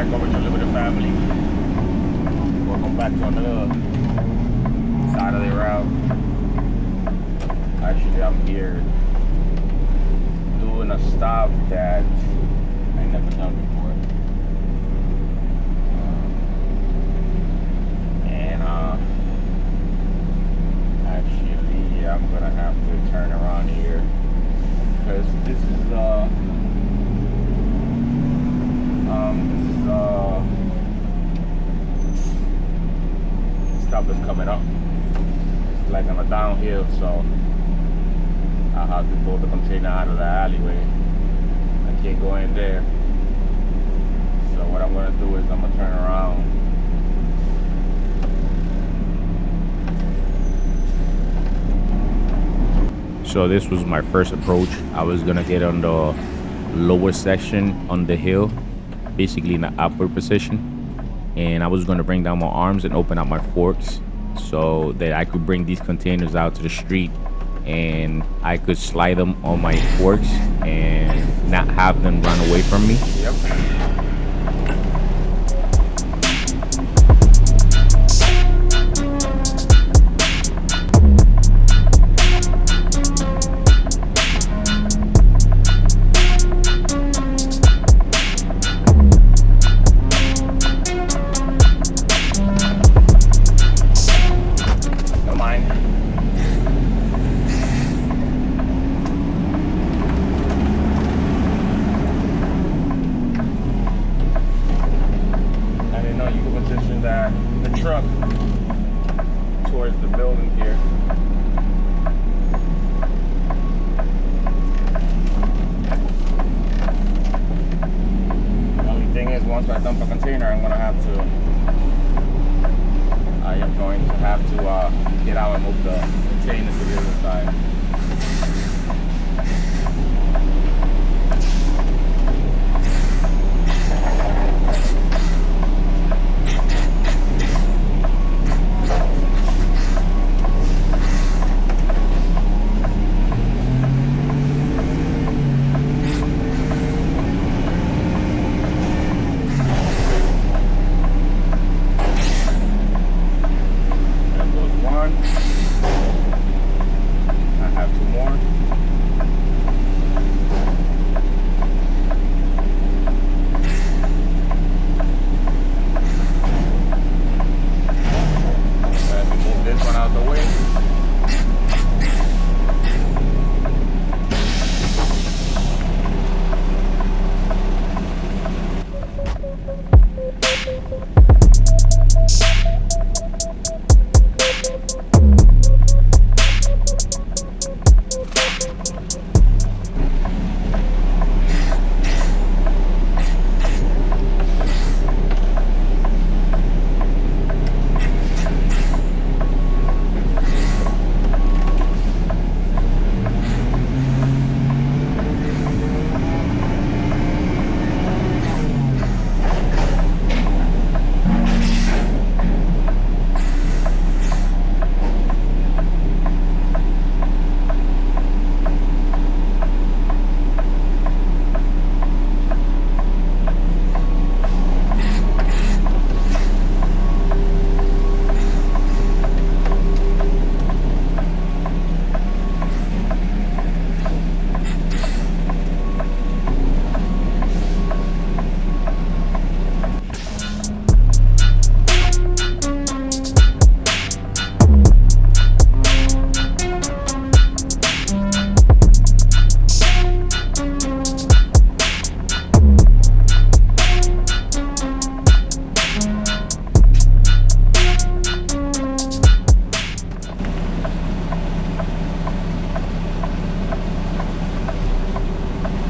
back over to live with the family. Welcome back to another side of the route. Actually, I'm here doing a stop that I never done before. Actually, I'm gonna have to turn around here because this is stuff is coming up. It's like on a downhill, so I'll have to pull the container out of the alleyway. I can't go in there. So what I'm gonna do is I'm gonna turn around. So this was my first approach. I was gonna get on the lower section on the hill, basically in the upward position. And I was gonna bring down my arms and open up my forks so that I could bring these containers out to the street and I could slide them on my forks and not have them run away from me. Yep. The truck towards the building here. The only thing is, once I dump a container, I am going to have to get out and move the container to the other side.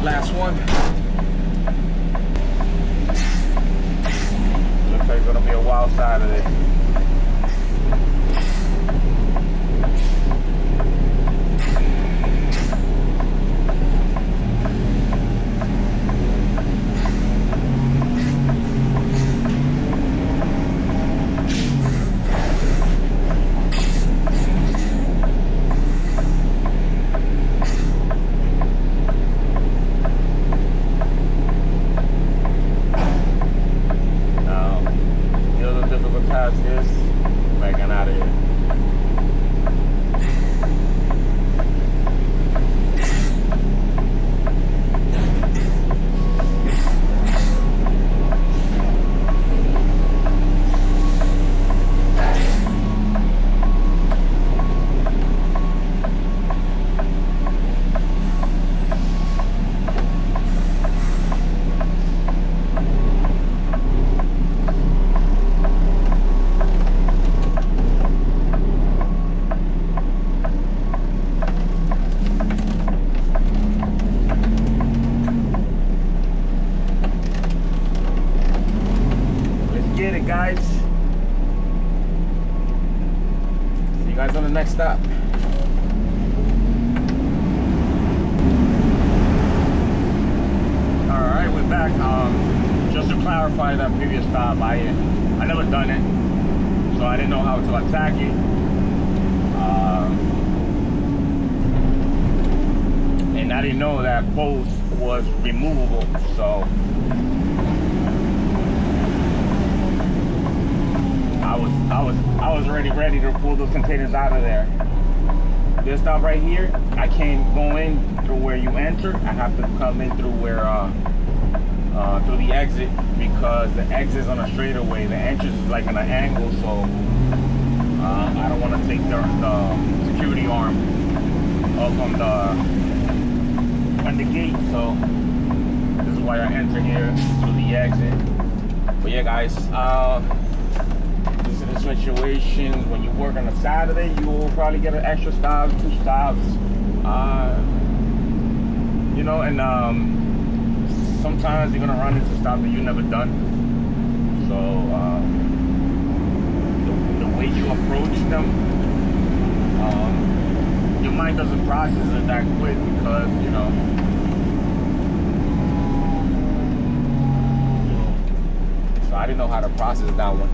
Last one. Looks like it's gonna be a wild side of this. next stop. All right, we're back. Just to clarify that previous stop, I never done it, so I didn't know how to attack it. And I didn't know that post was removable, so I was already ready to pull those containers out of there. This stop right here, I can't go in through where you enter. I have to come in through where through the exit, because the exit is on a straightaway. The entrance is like on an angle, so I don't want to take the security arm up on the gate. So this is why I enter here through the exit. But yeah, guys, this is the situation. When you work on a Saturday, you will probably get an extra stop, 2 stops, you know, and sometimes you're gonna run into stuff that you've never done. So the way you approach them, your mind doesn't process it that quick, because you know. So I didn't know how to process that one.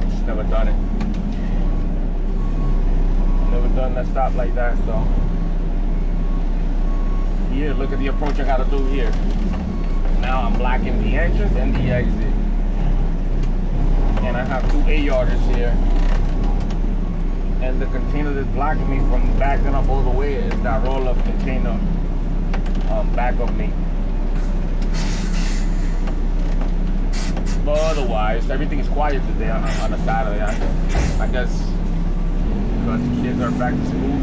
Just never done it. Never done that stop like that, so. Here, look at the approach I gotta do here. Now I'm blocking the entrance and the exit. And I have 2 A-yarders here. And the container that's blocking me from backing up all the way is that roll-up container back of me. But otherwise, everything is quiet today on a Saturday. I guess because the kids are back to school.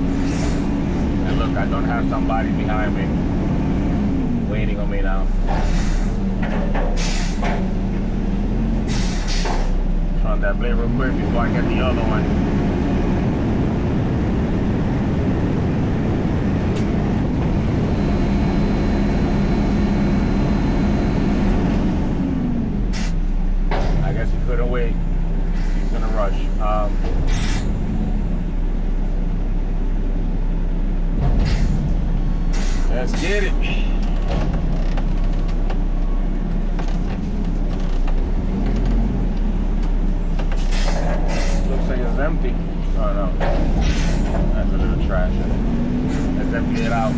And look, I don't have somebody behind me waiting on me now. Turn that blade real quick before I get the other one. I guess he couldn't wait. He's gonna rush. Let's get it. Looks like it's empty. Oh no. That's a little trash in it. Let's empty it out.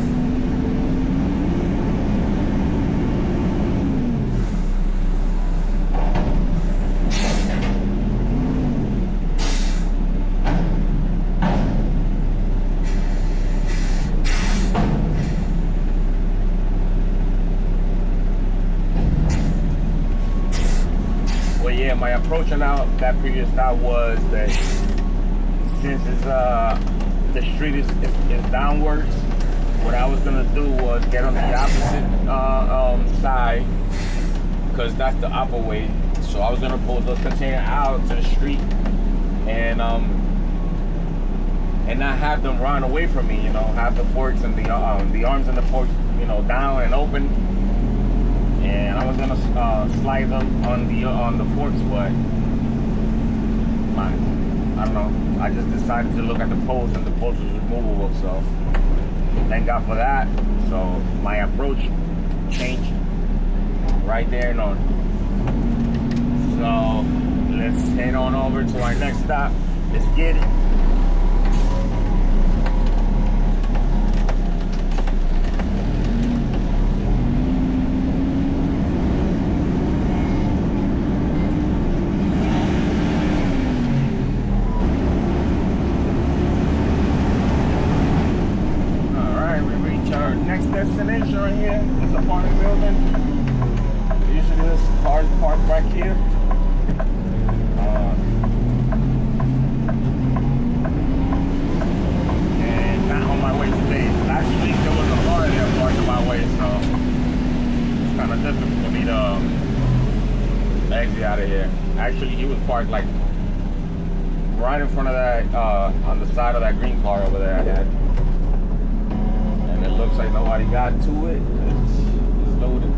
Yeah, my approach on that previous stop was that since it's the street is downwards, what I was gonna do was get on the opposite side, because that's the upper way. So I was gonna pull those containers out to the street and not have them run away from me. You know, have the forks and the arms and the forks, you know, down and open. And I was gonna slide them on the forks, but I don't know. I just decided to look at the post, and the post was removable. So thank God for that. So my approach changed right there and on. So let's head on over to our next stop. Let's get it. Destination right here, this apartment building. Usually this car is parked back here. And not on my way today. Last week there was a car there parked on my way, so it's kind of difficult for me to exit out of here. Actually, he was parked like right in front of that, on the side of that green car over there I had. It looks like nobody got to it. It's loaded.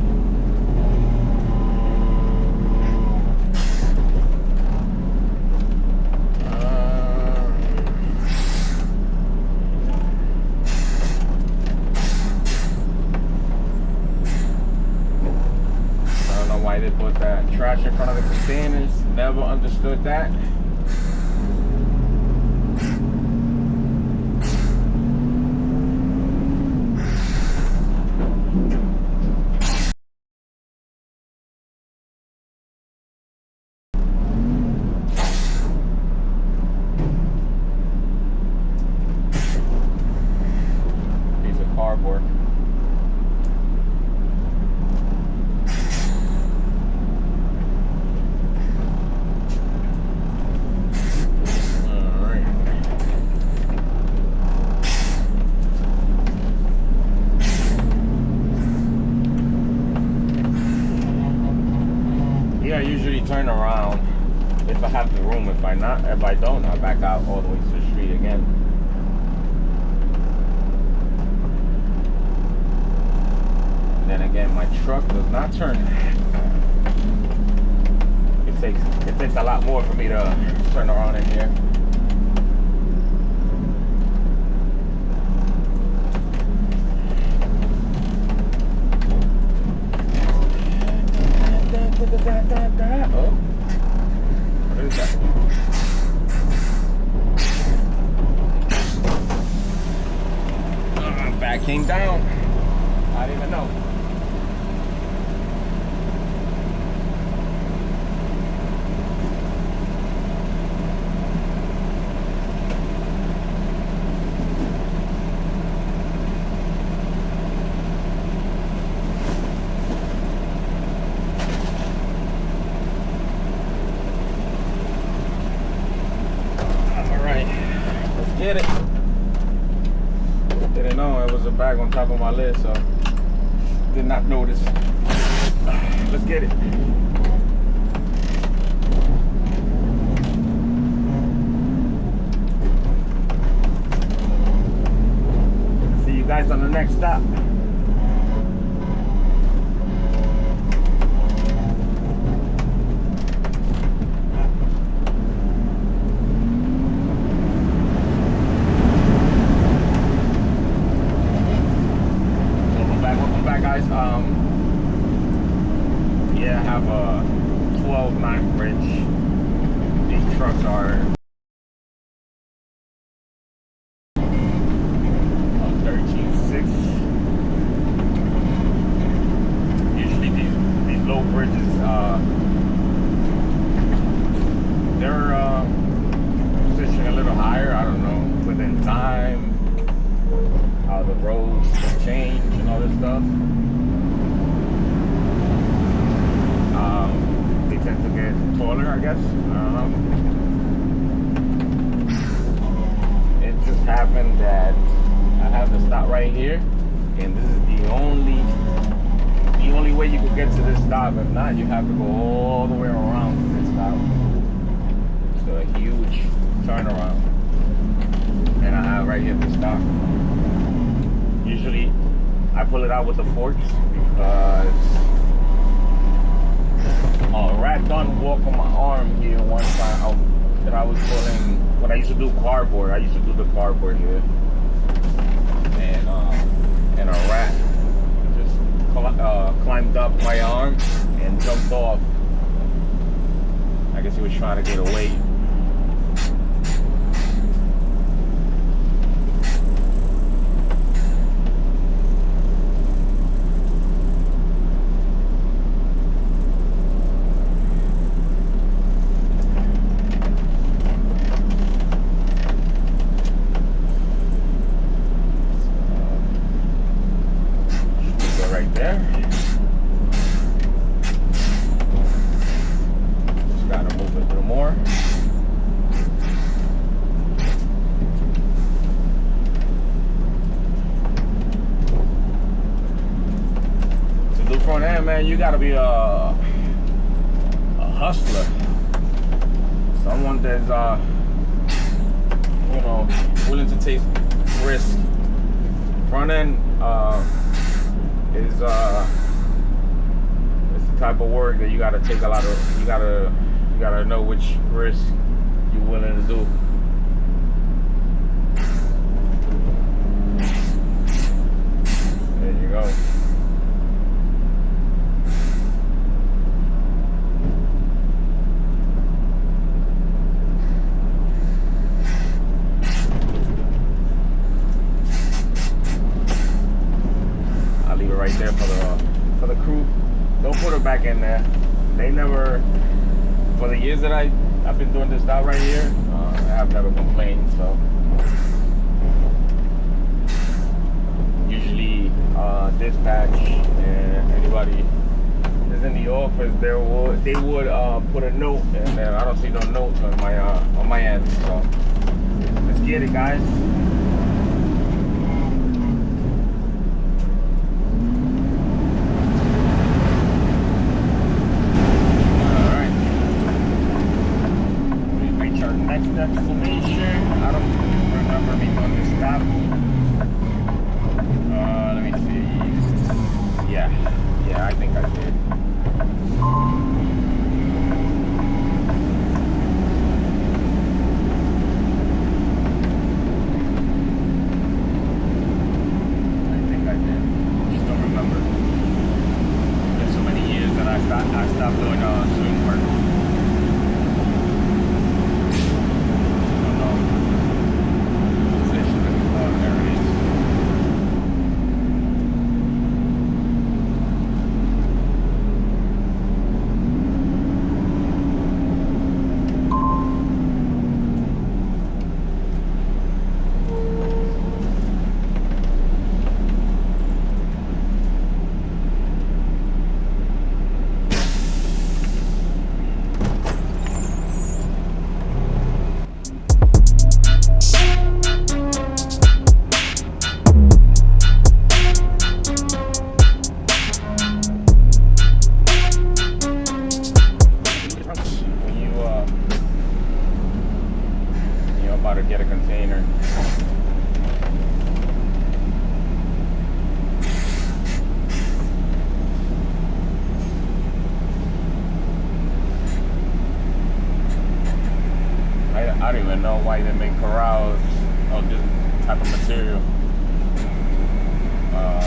why they put that trash in front of the containers. Never understood that. Piece of cardboard. I usually turn around if I have the room. If I don't, I back out all the way to the street again. Then again, my truck does not turn. It takes a lot more for me to turn around in here. Oh, what is that? Back came down. I didn't even know. Get it. Didn't know it was a bag on top of my lid, so did not notice. Let's get it. See you guys on the next stop. Yeah, I have a 12.9 bridge. These trucks are 13.6. Usually these low bridges, they're positioned a little higher. I don't know, within time, how the roads change and all this stuff. They tend to get taller, I guess. I don't know. It just happened that I have to stop right here, and this is the only way you could get to this stop. If not, you have to go all the way around to this stop. So a huge turnaround, and I have right here to stop. Usually, I pull it out with the forks because a rat done walk on my arm here one time that I was pulling. When I used to do cardboard, I used to do the cardboard here, and a rat just climbed up my arm and jumped off. I guess he was trying to get away. Right there. Just gotta move it a little more. To do front end, man, you gotta be a hustler. Someone that's willing to take risks. Front end is it's the type of work that you gotta take a lot of. You gotta know which risk you're willing to do. There you go. for the crew, don't put her back in there. They never, for the years that I've been doing this stop right here, I have never complained. So usually dispatch and anybody is in the office, they would put a note, and then I don't see no notes on my end. So let's get it, guys. Destination. I don't remember me doing this stop. Let me see. Yeah, I think I did. Just don't remember. There's so many years that I stopped doing swing work. To get a container. I don't even know why they make corrals of this type of material.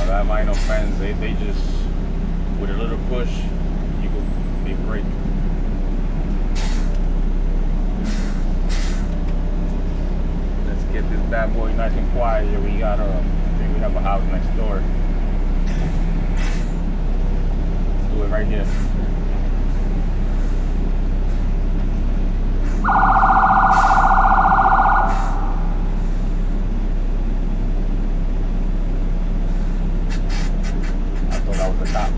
That vinyl fence, they just, with a little push, they break. Get this bad boy nice and quiet here. We got I think we have a house next door. Let's do it right here. I thought that was the cops.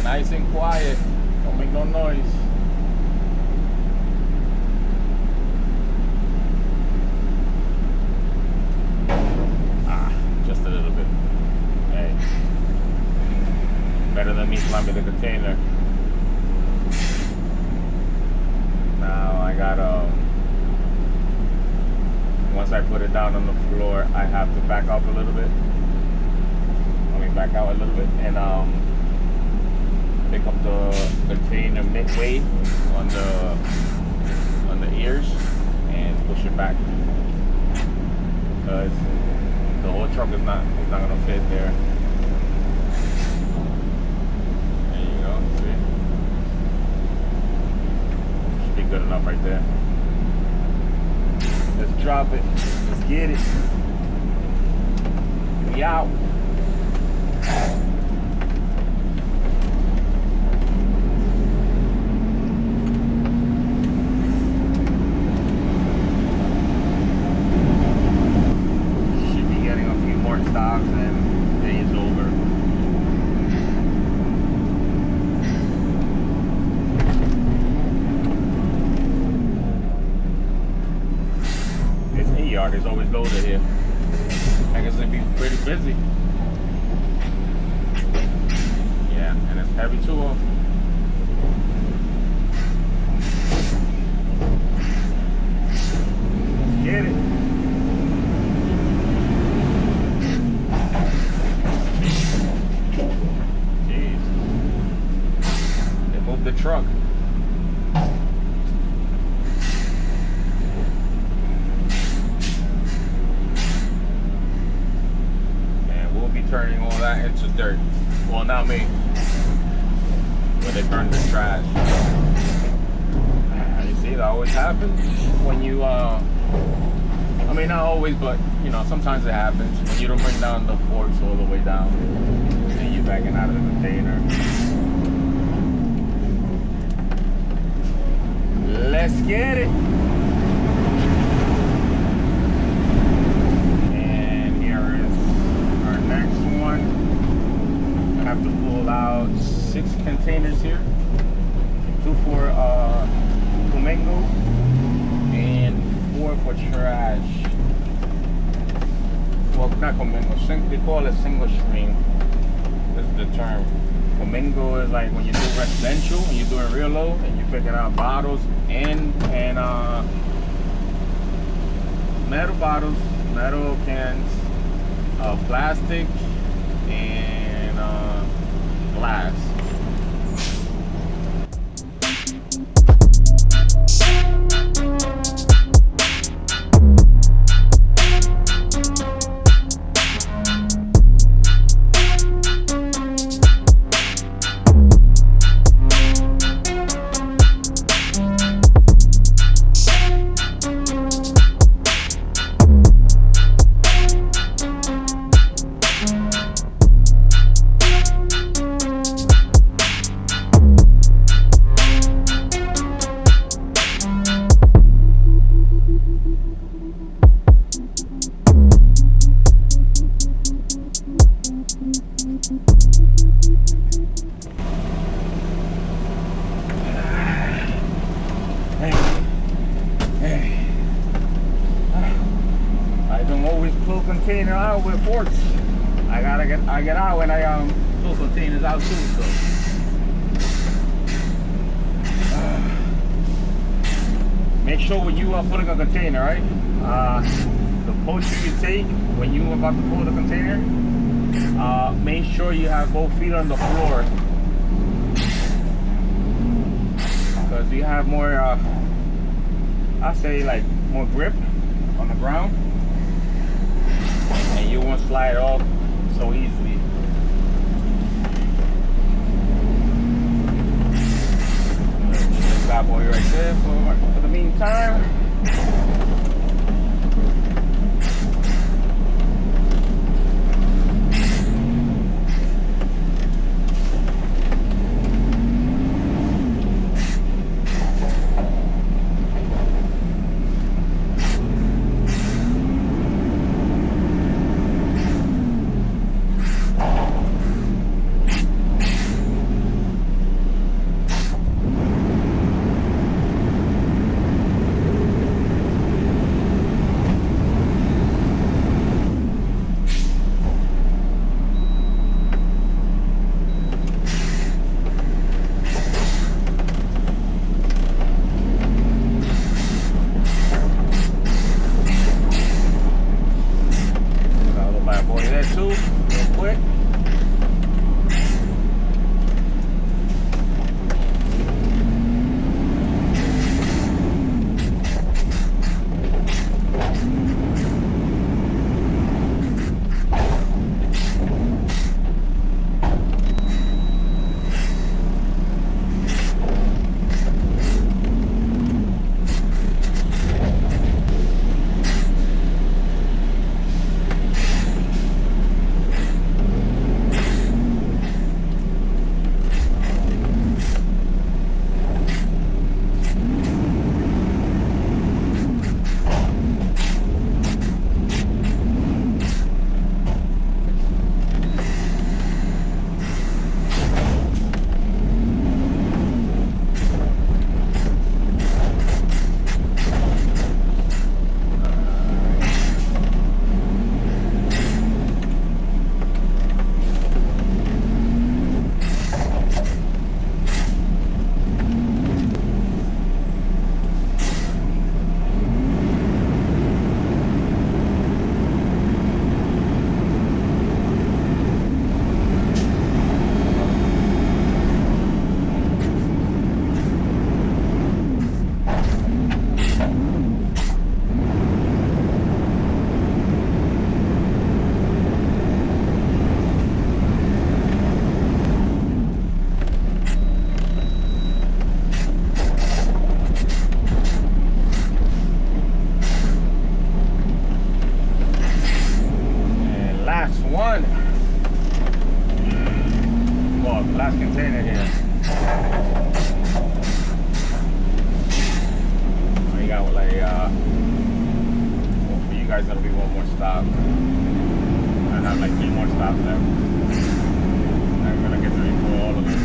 Nice and quiet. Don't make no noise. Just a little bit. Hey. Better than me slamming the container. Now I got once I put it down on the floor, I have to back up a little bit. Back out a little bit and pick up the container midway on the ears and push it back, because the whole truck is not gonna fit there. There you go. See, should be good enough right there. Let's drop it. Let's get it. We out. Is always loaded here. I guess it'd be pretty busy. Yeah, and it's heavy too. Let's get it. Jeez. They moved the truck. Turning turning all that into dirt. Well, not me. When they burn the trash. You see, that always happens when you, I mean, not always, but, you know, sometimes it happens when you don't bring down the forks all the way down and you're backing out of the container. Let's get it. And here is our next one. I have to pull out 6 containers here. 2 for Flamingo and 4 for trash. Well, not Flamingo. They call it single stream. That's the term. Flamingo is like when you do residential and you're doing real low and you're picking out bottles and metal bottles, metal cans, plastic, and glass. I don't always pull container out with forks. I get out when I pull containers out too. So make sure when you are pulling a container, right? The posture you take when you are about to pull the container, make sure you have both feet on the floor, because you have more, I say like more grip on the ground, and you won't slide off so easily. This bad boy right there for the meantime. last container here. We got like well, for you guys that'll be one more stop. I have like 3 more stops left. I'm gonna get to refill all of them.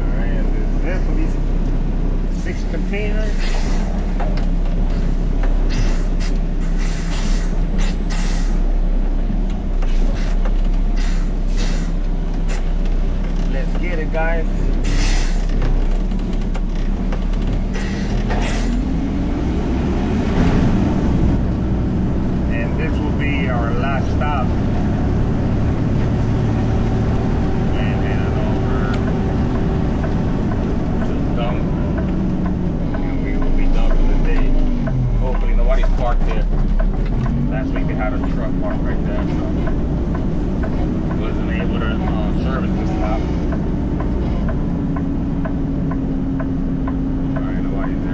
Alright, and this is it for these 6 containers. Let's get it, guys. And this will be our last stop. And heading over to Dunk. And we will be done for the day. Hopefully nobody's parked there. Last week they had a truck parked right there, so wasn't able to service this stop. Alright, nobody's there.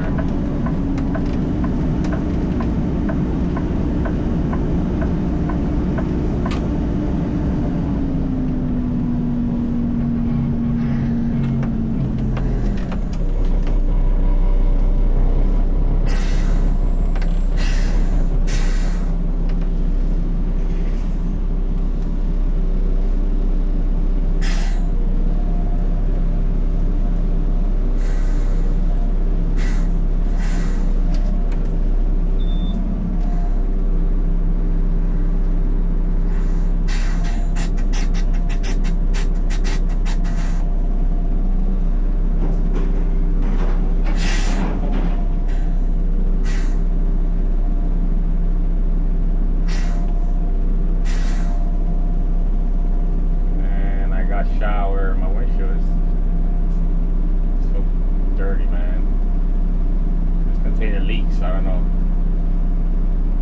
Shower, my windshield is so dirty, man. This container leaks, I don't know.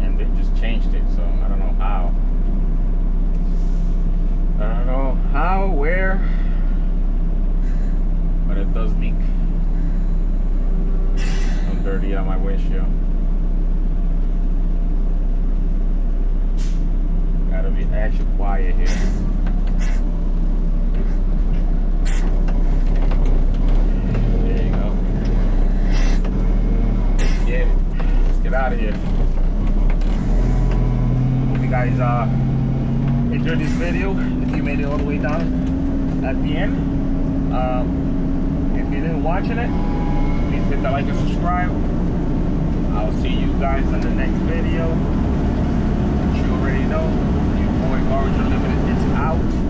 And they just changed it, so I don't know how. I don't know how, where, but it does leak. I'm dirty on my windshield. Gotta be extra quiet here. Get out of here. Hope you guys enjoyed this video. If you made it all the way down at the end, if you didn't watching it, please hit the like and subscribe. I'll see you guys in the next video. You already know, your boy Garage Unlimited is out.